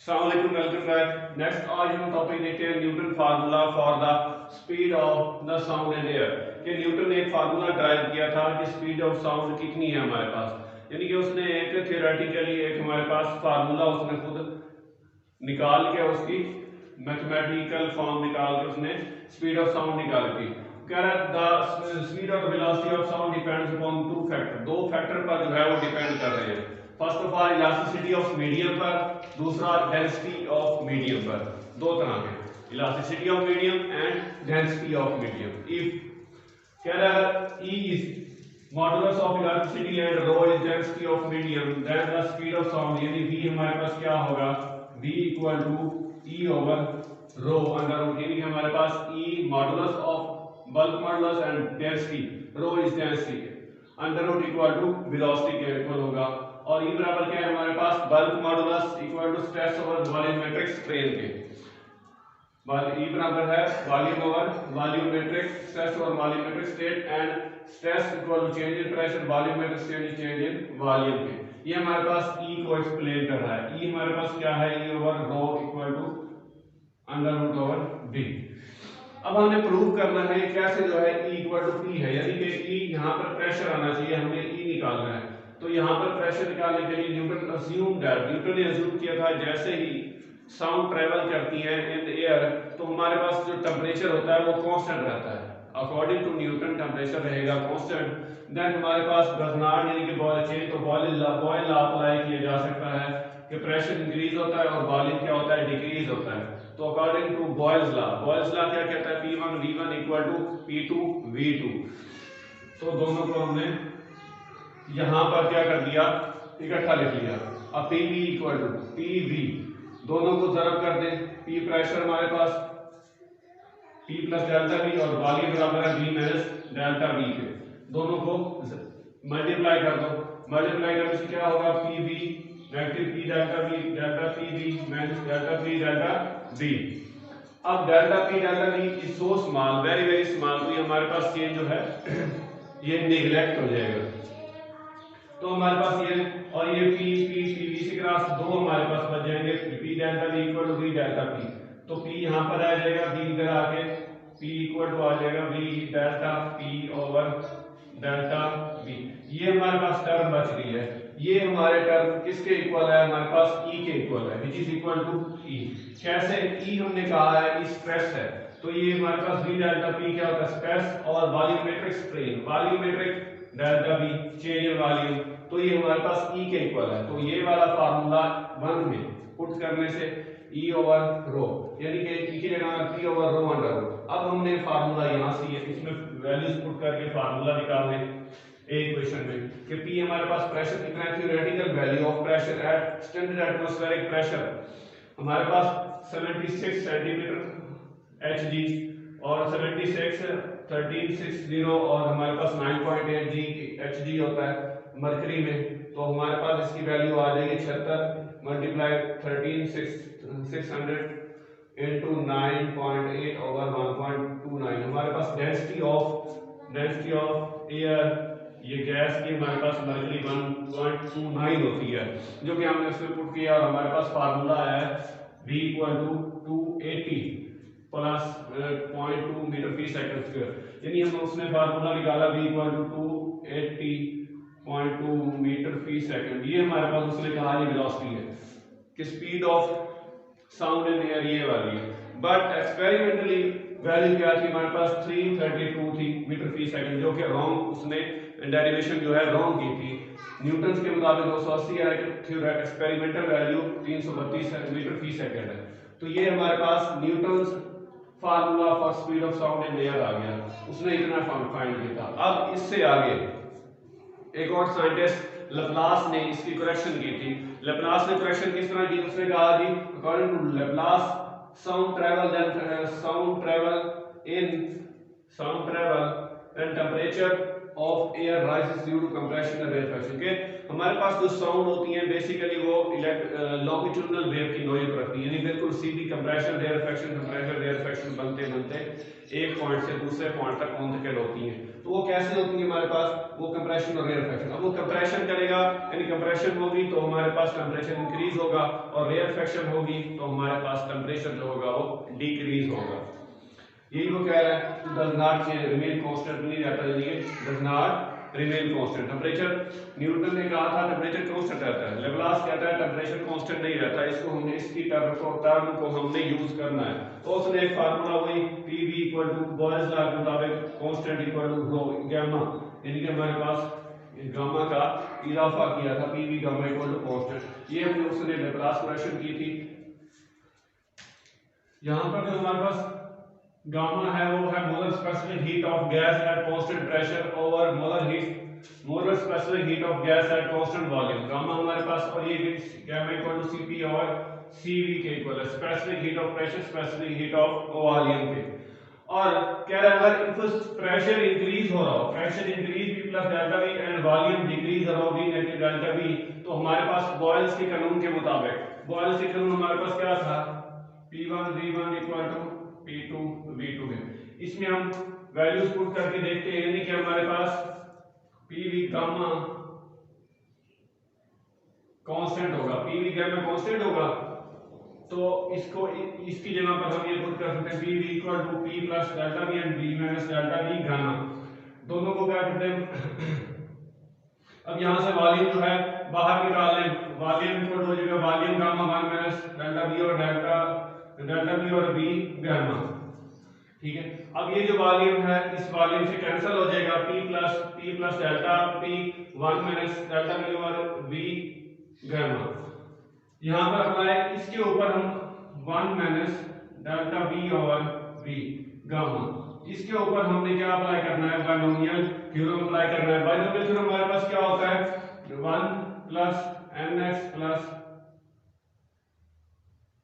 अस्सलामुअलैकुम, welcome back. Next आज हम टॉपिक देखते हैं Newton formula for the speed of the sound in air. कि न्यूटन ने एक फार्मूला ड्राइव किया था कि स्पीड ऑफ साउंड कितनी है हमारे पास, यानी कि उसने एक थियोरेटिकली एक हमारे पास फार्मूला उसने खुद निकाल के उसकी मैथमेटिकल फॉर्म निकाल के उसने स्पीड ऑफ साउंड निकाली थी। कह रहा है द स्पीड और velocity of sound depends upon two factor, दो फैक्टर पर जो है वो डिपेंड कर रहे हैं। First of all elasticity of medium पर, दूसरा डेंसिटी ऑफ मीडियम पर। दो तरह के, elasticity of medium and density of medium. If कह रहा है E is modulus of elasticity and rho is density of medium, then the speed of sound यानी v हमारे पास क्या होगा, v equal to E over rho under root, यानी कि हमारे पास E modulus of bulk modulus and density, rho is density under root equal to velocity के इक्वल होगा। और ई बराबर क्या है हमारे पास, bulk modulus equal to stress over volumetric strain के। ई बराबर है volume over volumetric stress over volumetric strain and stress equal to change in pressure volumetric strain is change in volume के। ये हमारे पास ई को एक्सप्लेन कर रहा है। ई हमारे पास क्या है, E over rho equal to under root over B. अब हमने प्रूव करना है कैसे जो है ई इक्वल टू पी है, यानी कि ई यहाँ पर प्रेशर आना चाहिए, हमने ई निकालना है। तो यहाँ पर प्रेशर निकालने के लिए न्यूटन ने अज्यूम किया था जैसे ही साउंड ट्रेवल करती है इन एयर तो हमारे पास जो टेम्परेचर होता है वो कांस्टेंट रहता है। अकॉर्डिंग टू न्यूटन टेम्परेचर रहेगा कांस्टेंट, देन हमारे पास बर्नार्ड यानी कि बॉयल चेंज, तो बॉयल लॉ अप्लाई किया जा सकता है कि प्रेशर इंक्रीज होता है और वॉल्यूम क्या होता है, डिक्रीज होता है। तो अकॉर्डिंग टू बॉयल्स लॉ क्या कहता है, P1 V1 equal to P2 V2। तो दोनों को हमने यहां पर क्या कर दिया, इकट्ठा लिख लिया। अब PV इक्वल टू PV, दोनों को ज़रब कर दें। P प्रेशर हमारे पास P प्लस डेल्टा V और वॉल्यूम बराबर है V माइनस डेल्टा V के, दोनों को मल्टीप्लाई कर दो। मल्टीप्लाई करने से क्या होगा, PV negative P delta V delta PV minus delta P delta V। अब delta P delta V is so small, very very small, तो ये हमारे पास चेंज जो है ये नेग्लेक्ट हो जाएगा। तो हमारे पास ये और ये P V से क्रॉस दो हमारे पास बच जाएंगे, P delta V equal to V delta P। तो P यहाँ पर आ जाएगा, V इधर आके P इक्वल टू आ जाएगा V delta P over delta V। ये हमारे पास टर्म बच गई है। ये हमारे टर्म किसके इक्वल है, हमारे पास E के इक्वल है, which is equal to E। कैसे, E हमने कहा है E स्ट्रेस है, तो ये हमारे पास V डेल्टा P क्या होता है, स्ट्रेस और volumetric strain, volumetric delta V change in volume, तो ये हमारे पास E के इक्वल है। तो ये वाला फार्मूला 1 में पुट करने से E ओवर रो, यानी कि E की जगह P over rho under row. अब हमने फार्मूला यहाँ से इसमें वैल्यूज पुट करके फार्मूला निकालने एक इक्वेशन में कि P हमारे पास प्रेशर कितना है, theoretical value of pressure at standard atmospheric pressure हमारे पास 76 सेंटीमीटर Hg और 76 1360 और हमारे पास 9.8 G Hg होता है मरकरी में। तो हमारे पास इसकी वैल्यू आ जाएगी 76 मल्टीप्लाई 13600 इनटू 9.8 ओवर 1.29। हमारे पास डेंसिटी ऑफ एयर, ये गैस की हमारे पास मरकरी 1.29 होती है, जो कि हमने उसमें पुट किया और हमारे पास फार्मूला है V equal to 280 plus 0.2 metre फी सेकंड स्क्वायर, यानी हम उसने फार्मूला निकाला V इक्वल टू 280.2 मीटर फी सेकंड। ये हमारे पास उसने कहा ये वेलोसिटी है कि speed of sound in air ये वाली है, बट एक्सपेरिमेंटली वैल्यू क्या थी हमारे पास 332 थी मीटर फी सेकंड, जो कि रॉन्ग, उसने डेरिवेशन जो है रॉन्ग की थी। न्यूटन के मुताबिक 280 है, एक्सपेरिमेंटल वैल्यू 332 मीटर फी सेकंड है। तो ये हमारे पास Newton formula for speed of sound in air आ गया, उसने इतना फाइंड किया था। अब इससे आगे एक और साइंटिस्ट लैपलास ने इसकी करेक्शन की थी। लैपलास ने करेक्शन किस तरह की, उसने कहा जी according to Laplace sound travel and temperature of air rises due to compression and rarefaction. के हमारे पास जो साउंड होती है बेसिकली वो लॉन्गिट्यूडिनल वेव की नोइज रखती है, यानी बिल्कुल सीधी कंप्रेशन रेयरफेक्शन बनते बनते एक पॉइंट से दूसरे पॉइंट तक मुंतकिल होती हैं। तो वो कैसे होती है हमारे पास, वो कंप्रेशन और रेयरफेक्शन। अब वो कंप्रेशन करेगा यानी कंप्रेशन होगी तो हमारे पास टेम्परेचर इंक्रीज होगा, और रेयरफेक्शन होगी तो हमारे पास टेम्परेचर जो होगा वो डिक्रीज होगा। यही वो कह रहा है, डज नॉट रिमेन कांस्टेंट, नहीं रहता, यानी does not remain constant. Temperature Newton ने कहा था टेम्परेचर कांस्टेंट रहता है, लेवलास कहता है टेम्परेचर कांस्टेंट नहीं रहता। इसको हमने इसकी टर्म को हमने यूज करना है। तो उसने एक फार्मूला वही PV equal to Boyle's law के मुताबिक constant equal to rho gamma, यानी कि हमारे पास गामा का इजाफा किया था, PV gamma equal to constant. ये हमने उसने लेवलास क्वेश्चन की थी। यहां पर जो हमारे पास गामा है वो है molar specific heat of gas at constant pressure over molar specific heat of gas at constant volume. Gamma हमारे पास, और ये गामा इक्वल टू Cp और Cv के इक्वल है, specific heat of pressure specific heat of volume के। और कह रहा है अगर प्रेशर इंक्रीज हो रहा हो, pressure increase V plus delta V and volume decrease हो रहा हो V नेगेटिव डेल्टा V, तो हमारे पास बॉयल्स के कानून के मुताबिक, बॉयल्स के कानून हमारे पास क्या था, P1 V1 equal to P2 V2 है। इसमें हम वैल्यूज पुट करके देखते हैं, यानी कि हमारे पास PV गामा कांस्टेंट होगा, PV गामा कांस्टेंट होगा, तो इसको इसकी जगह पर हम ये पुट कर सकते हैं PV equal to P plus delta V and V minus delta V gamma. दोनों को क्या करते हैं अब यहां से वॉल्यूम जो है बाहर निकाल लें, वॉल्यूम इक्वल हो जाएगा volume gamma 1 minus delta V और डेल्टा V और V गामा। ठीक है, अब ये जो वॉल्यूम है इस वॉल्यूम से कैंसिल हो जाएगा, P plus delta P 1 minus delta V और V गामा। यहां पर अप्लाई, इसके ऊपर हम 1 माइनस डेल्टा V और V गामा, इसके ऊपर हमने क्या अप्लाई करना है, बाइनोमियल थ्योरम अप्लाई करना है। बाइनोमियल थ्योरम हमारे पास क्या होता है, 1 plus nx plus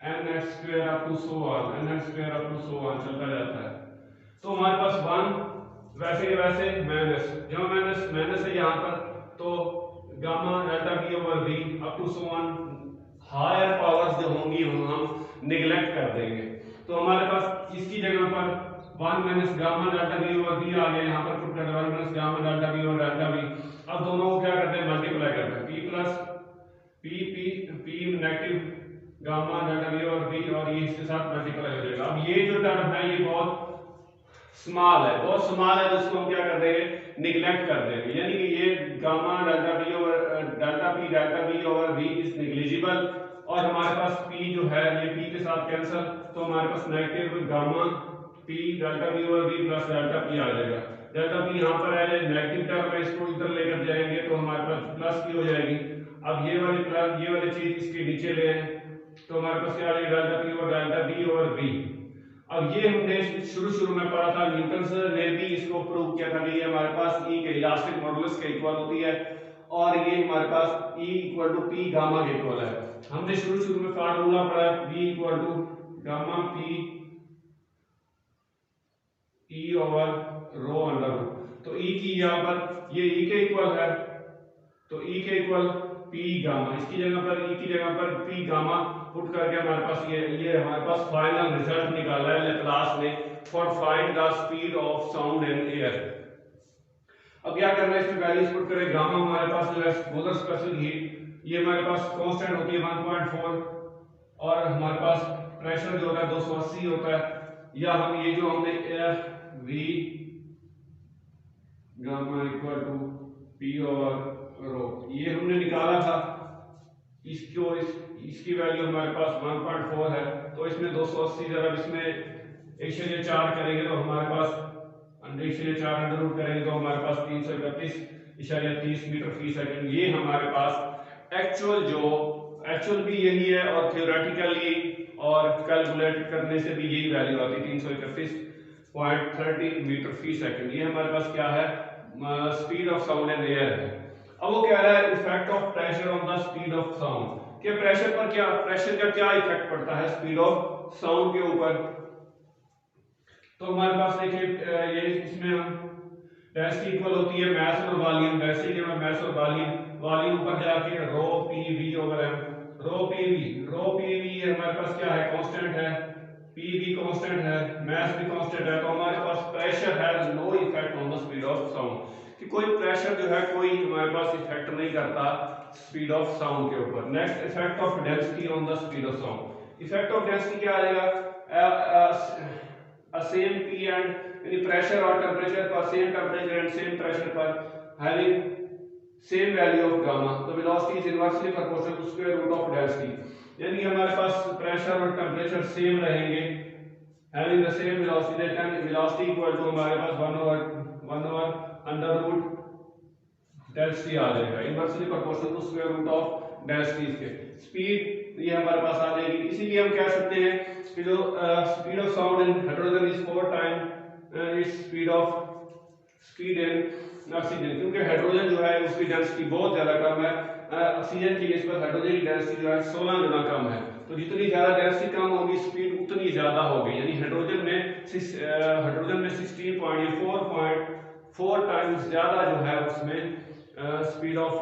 nx square up to so on, nx square up to so on चलता जाता है। तो हमारे पास 1 वैसे के वैसे माइनस, जो माइनस है यहाँ पर, तो gamma delta V over V up to so on, higher powers जो होंगी हम निगलेक्ट कर देंगे। तो हमारे पास इसकी जगह पर 1 minus gamma delta V over V आ गया, यहाँ पर पुट कर 1 माइनस गामा डेल्टा V और डेल्टा V। अब दोनों को क्या करते हैं, मल्टीप्लाई करते हैं, P plus P negative gamma delta V और V, और ये इसके साथ मल्टीप्लाई हो जाएगा। अब ये जो टर्म है ये बहुत स्मॉल है, बहुत स्मॉल है, जिसको हम क्या कर देंगे, निगलेक्ट कर देंगे, यानी कि ये gamma delta V over delta V over V is negligible, और हमारे पास P जो है ये P के साथ कैंसिल, तो हमारे पास negative gamma P delta V over V plus delta P आ जाएगा। डेल्टा P यहाँ पर है, नेगेटिव टर्म है, इसको इधर लेकर जाएंगे तो हमारे पास प्लस P हो जाएगी। अब ये वाली चीज इसके नीचे ले आए तो हमारे पास क्या आ जाएगा, डेल्टा P और डेल्टा V ओवर V। अब ये हमने शुरू में पढ़ा था, न्यूटन ने भी इसको प्रूव किया था कि ये हमारे पास E के इलास्टिक मॉडुलस के इक्वल होती है, और ये हमारे पास E equal to P gamma के इक्वल है। हमने शुरू में फार्मूला पढ़ा V equal to gamma P E over rho under root, तो E की यहाँ पर ये E के इक्वल है, तो E के इक्वल P गामा, इसकी जगह पर E की जगह पर P गामा पुट करके हमारे पास ये हमारे पास फाइनल रिजल्ट निकाला है लेप्लास ने for find the speed of sound in air. अब क्या करना है, इसमें वैल्यूज पुट करें। गामा हमारे पास जो है मोलर स्पेसिफिक हीट, ये हमारे पास कांस्टेंट होती है 1.4, और हमारे पास प्रेशर जो होता है 280 होता है, या हम ये जो हमने F V gamma equal to P over rho ये हमने निकाला था, इसकी वैल्यू हमारे पास 1.4 है, तो इसमें 280 जब इसमें 1/4 करेंगे तो हमारे पास 1/4 अंडर रूट करेंगे तो हमारे पास 331.30 मीटर फी सेकंड। ये हमारे पास एक्चुअल भी यही है, और थ्योरेटिकली और कैलकुलेट करने से भी यही वैल्यू आती है 331.30 मीटर फी सेकंड। ये हमारे पास क्या है, speed of sound in air है। अब वो कह रहा है effect of pressure on the speed of sound, कि प्रेशर का क्या इफेक्ट पड़ता है स्पीड ऑफ साउंड के ऊपर। तो हमारे पास देखिए ये इसमें हम डेंसिटी इक्वल होती है मास और वॉल्यूम, डेंसिटी में मास और वॉल्यूम ऊपर जाके रो पी वी ओवर एम, रो पी वी हमारे पास क्या है, कांस्टेंट है, P भी कांस्टेंट है, मास भी कांस्टेंट है, तो हमारे पास pressure has no effect on the speed of sound, कि कोई प्रेशर जो है कोई हमारे पास इफेक्ट नहीं करता स्पीड ऑफ साउंड के ऊपर। Next, effect of density on the speed of sound. Effect of density क्या आएगा? सेम P एंड यानी प्रेशर और टेम्परेचर पर, same temperature and same pressure पर having same value of gamma, तो velocity is inversely proportional to square root of density, यानी हमारे पास प्रेशर और टेम्परेचर सेम रहेंगे, having the same velocity, then velocity equal to हमारे पास 1 ओवर अंडर रूट डेंसिटी आ जाएगा, inversely proportional to square root of density के। Speed ये हमारे पास आ जाएगी, इसीलिए हम कह सकते हैं कि जो speed of sound in hydrogen is 4 time is speed in oxygen, क्योंकि हाइड्रोजन जो है उसकी डेंसिटी बहुत ज्यादा कम है, ऑक्सीजन की निस्बत हाइड्रोजन की डेंसिटी जो है 16 गुना कम है, तो जितनी ज्यादा डेंसिटी कम होगी स्पीड उतनी ज्यादा होगी, यानी हाइड्रोजन में 4.4 टाइम्स ज्यादा जो है उसमें स्पीड ऑफ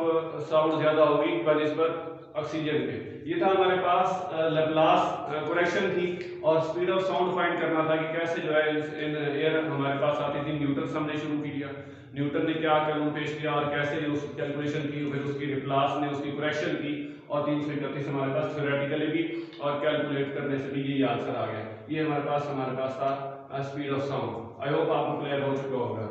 साउंड ज्यादा होगी बनिस्बत ऑक्सीजन के। ये था हमारे पास लैप्लास करेक्शन थी, और स्पीड ऑफ साउंड फाइंड करना था कि कैसे जो है इन एयर हमारे पास आती थी। न्यूटन से हमने शुरू किया, न्यूटन ने क्या कानून पेश किया और कैसे उसकी कैलकुलेशन की, फिर उसकी लैप्लास ने उसकी करेक्शन की, और 331 हमारे पास थ्योरेटिकली भी और कैलकुलेट करने से भी ये आंसर आ गया। ये हमारे पास था speed of sound. I hope आपको क्लियर हो चुका होगा।